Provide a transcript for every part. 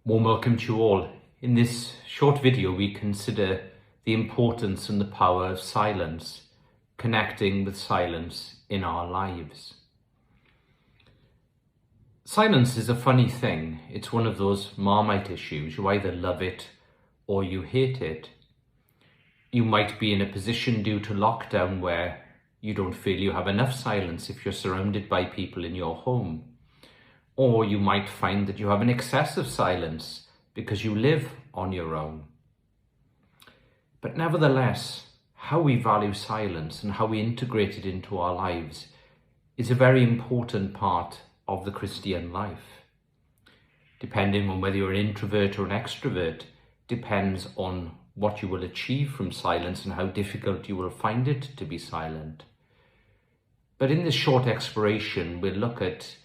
Warm welcome to you all. In this short video, we consider the importance and the power of silence, connecting with silence in our lives. Silence is a funny thing. It's one of those Marmite issues. You either love it or you hate it. You might be in a position due to lockdown where you don't feel you have enough silence if you're surrounded by people in your home. Or you might find that you have an excessive silence because you live on your own. But nevertheless, how we value silence and how we integrate it into our lives is a very important part of the Christian life. Depending on whether you're an introvert or an extrovert, depends on what you will achieve from silence and how difficult you will find it to be silent. But in this short exploration, we'll look at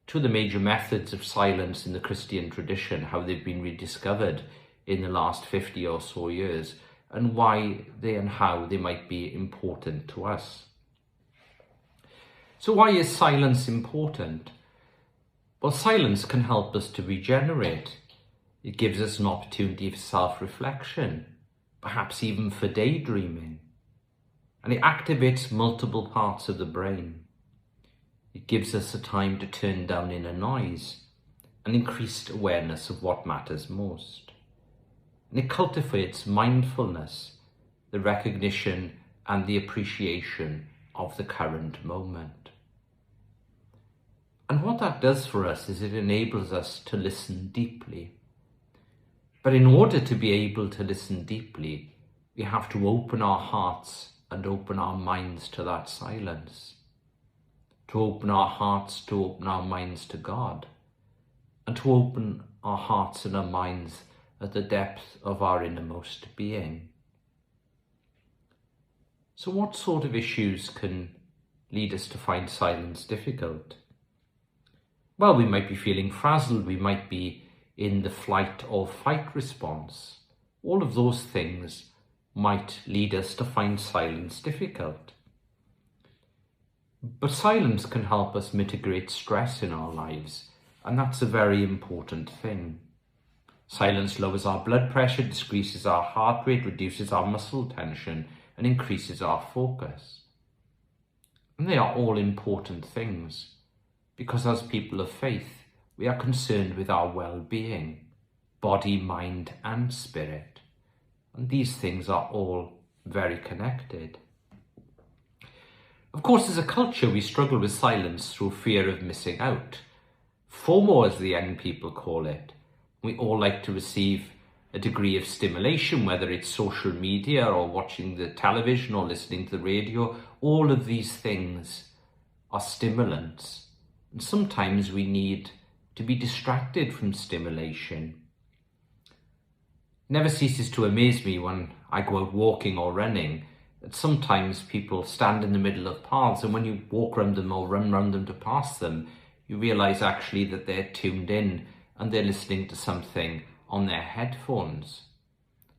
two of the major methods of silence in the Christian tradition, how they've been rediscovered in the last 50 or so years, and why they and how they might be important to us. So why is silence important? Well, silence can help us to regenerate. It gives us an opportunity for self-reflection, perhaps even for daydreaming. And it activates multiple parts of the brain. It gives us a time to turn down inner noise and increased awareness of what matters most. And it cultivates mindfulness, the recognition and the appreciation of the current moment. And what that does for us is it enables us to listen deeply. But in order to be able to listen deeply, we have to open our hearts and open our minds to that silence. To open our hearts, to open our minds to God, and to open our hearts and our minds at the depth of our innermost being. So what sort of issues can lead us to find silence difficult? Well, we might be feeling frazzled, we might be in the flight or fight response. All of those things might lead us to find silence difficult. But silence can help us mitigate stress in our lives, and that's a very important thing. Silence lowers our blood pressure, decreases our heart rate, reduces our muscle tension, and increases our focus. And they are all important things, because as people of faith, we are concerned with our well-being, body, mind, and spirit. And these things are all very connected. Of course, as a culture, we struggle with silence through fear of missing out. FOMO, as the young people call it. We all like to receive a degree of stimulation, whether it's social media or watching the television or listening to the radio. All of these things are stimulants. And sometimes we need to be distracted from stimulation. It never ceases to amaze me when I go out walking or running that sometimes people stand in the middle of paths, and when you walk around them or run around them to pass them, you realize actually that they're tuned in and they're listening to something on their headphones,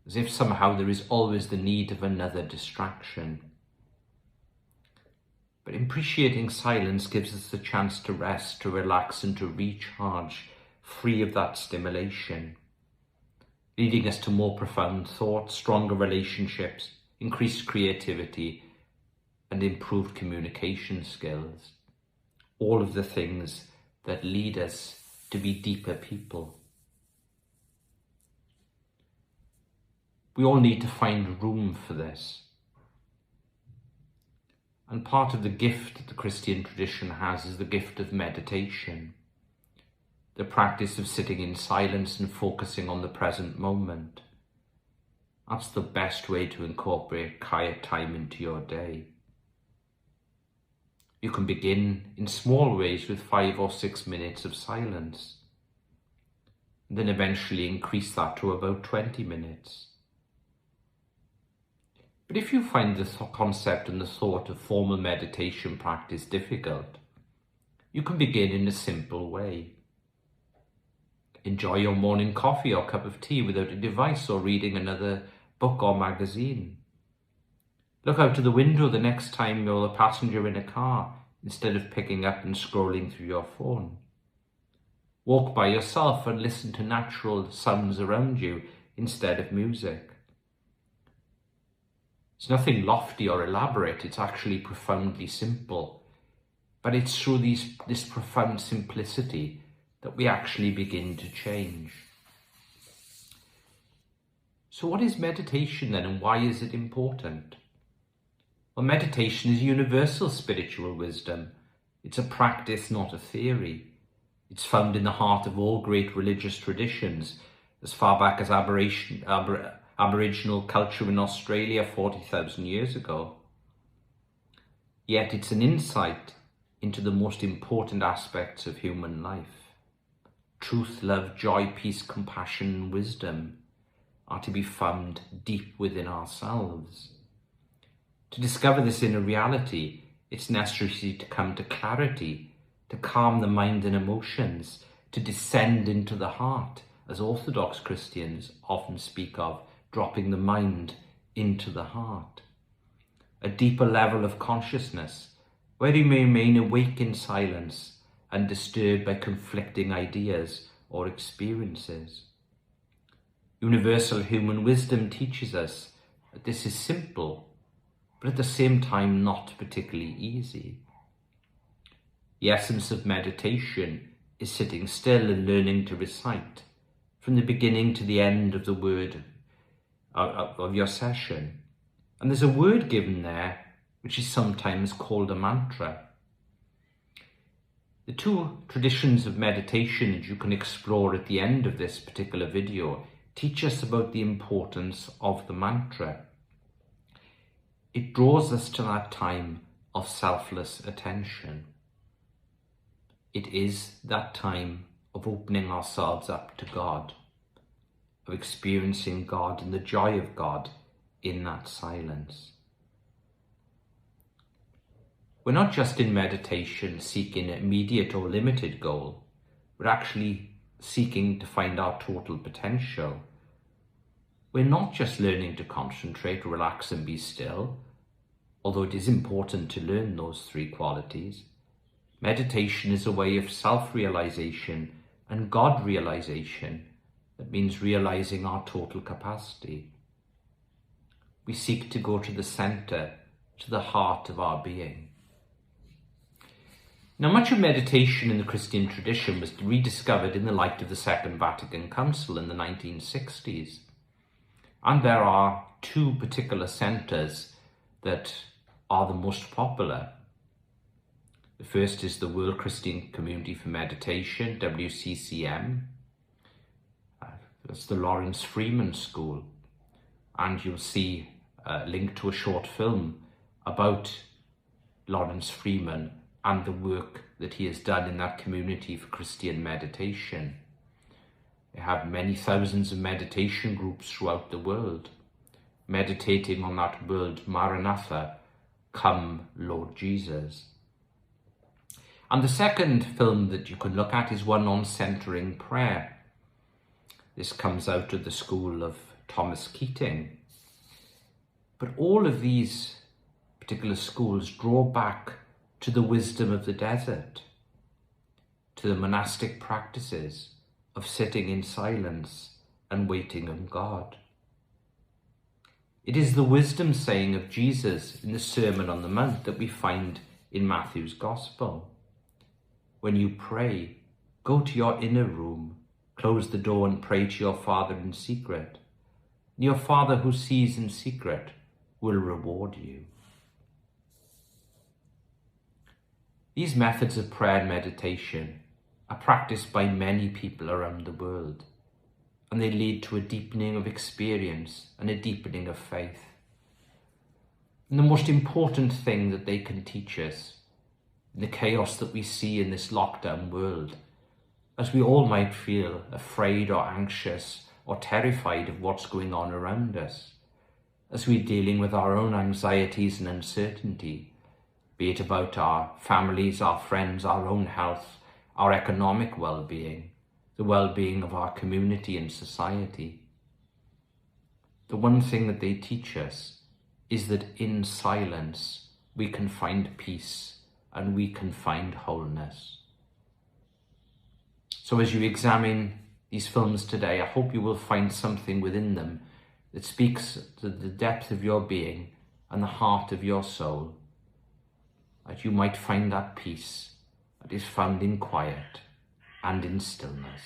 as if somehow there is always the need of another distraction. But appreciating silence gives us the chance to rest, to relax, and to recharge, free of that stimulation, leading us to more profound thoughts, stronger relationships, increased creativity, and improved communication skills. All of the things that lead us to be deeper people. We all need to find room for this. And part of the gift that the Christian tradition has is the gift of meditation, the practice of sitting in silence and focusing on the present moment. That's the best way to incorporate quiet time into your day. You can begin in small ways with 5 or 6 minutes of silence, and then eventually increase that to about 20 minutes. But if you find the concept and the thought of formal meditation practice difficult, you can begin in a simple way. Enjoy your morning coffee or cup of tea without a device or reading another book or magazine. Look out of the window the next time you're a passenger in a car instead of picking up and scrolling through your phone. Walk by yourself and listen to natural sounds around you instead of music. It's nothing lofty or elaborate, it's actually profoundly simple. But it's through this profound simplicity that we actually begin to change. So what is meditation then, and why is it important? Well, meditation is universal spiritual wisdom. It's a practice, not a theory. It's found in the heart of all great religious traditions, as far back as Aboriginal culture in Australia 40,000 years ago. Yet it's an insight into the most important aspects of human life. Truth, love, joy, peace, compassion, and wisdom are to be found deep within ourselves. To discover this inner reality, it's necessary to come to clarity, to calm the mind and emotions, to descend into the heart, as Orthodox Christians often speak of, dropping the mind into the heart. A deeper level of consciousness, where you may remain awake in silence, undisturbed by conflicting ideas or experiences. Universal human wisdom teaches us that this is simple, but at the same time not particularly easy. The essence of meditation is sitting still and learning to recite, from the beginning to the end of the word of your session. And there's a word given there which is sometimes called a mantra. The two traditions of meditation that you can explore at the end of this particular video teach us about the importance of the mantra. It draws us to that time of selfless attention. It is that time of opening ourselves up to God, of experiencing God and the joy of God in that silence. We're not just in meditation seeking an immediate or limited goal. We're actually seeking to find our total potential. We're not just learning to concentrate, relax and be still, although it is important to learn those three qualities. Meditation is a way of self-realization and God-realization. That means realizing our total capacity. We seek to go to the center, to the heart of our being. Now, much of meditation in the Christian tradition was rediscovered in the light of the Second Vatican Council in the 1960s. And there are two particular centers that are the most popular. The first is the World Christian Community for Meditation, WCCM. That's the Lawrence Freeman School. And you'll see a link to a short film about Lawrence Freeman and the work that he has done in that community for Christian meditation. They have many thousands of meditation groups throughout the world, meditating on that word, Maranatha, come Lord Jesus. And the second film that you can look at is one on centering prayer. This comes out of the school of Thomas Keating. But all of these particular schools draw back to the wisdom of the desert, to the monastic practices of sitting in silence and waiting on God. It is the wisdom saying of Jesus in the Sermon on the Mount that we find in Matthew's Gospel. When you pray, go to your inner room, close the door and pray to your Father in secret. And your Father who sees in secret will reward you. These methods of prayer and meditation are practiced by many people around the world, and they lead to a deepening of experience and a deepening of faith. And the most important thing that they can teach us in the chaos that we see in this lockdown world, as we all might feel afraid or anxious or terrified of what's going on around us, as we're dealing with our own anxieties and uncertainty, be it about our families, our friends, our own health, our economic well-being, the well-being of our community and society. The one thing that they teach us is that in silence we can find peace and we can find wholeness. So as you examine these films today, I hope you will find something within them that speaks to the depth of your being and the heart of your soul, that you might find that peace that is found in quiet and in stillness.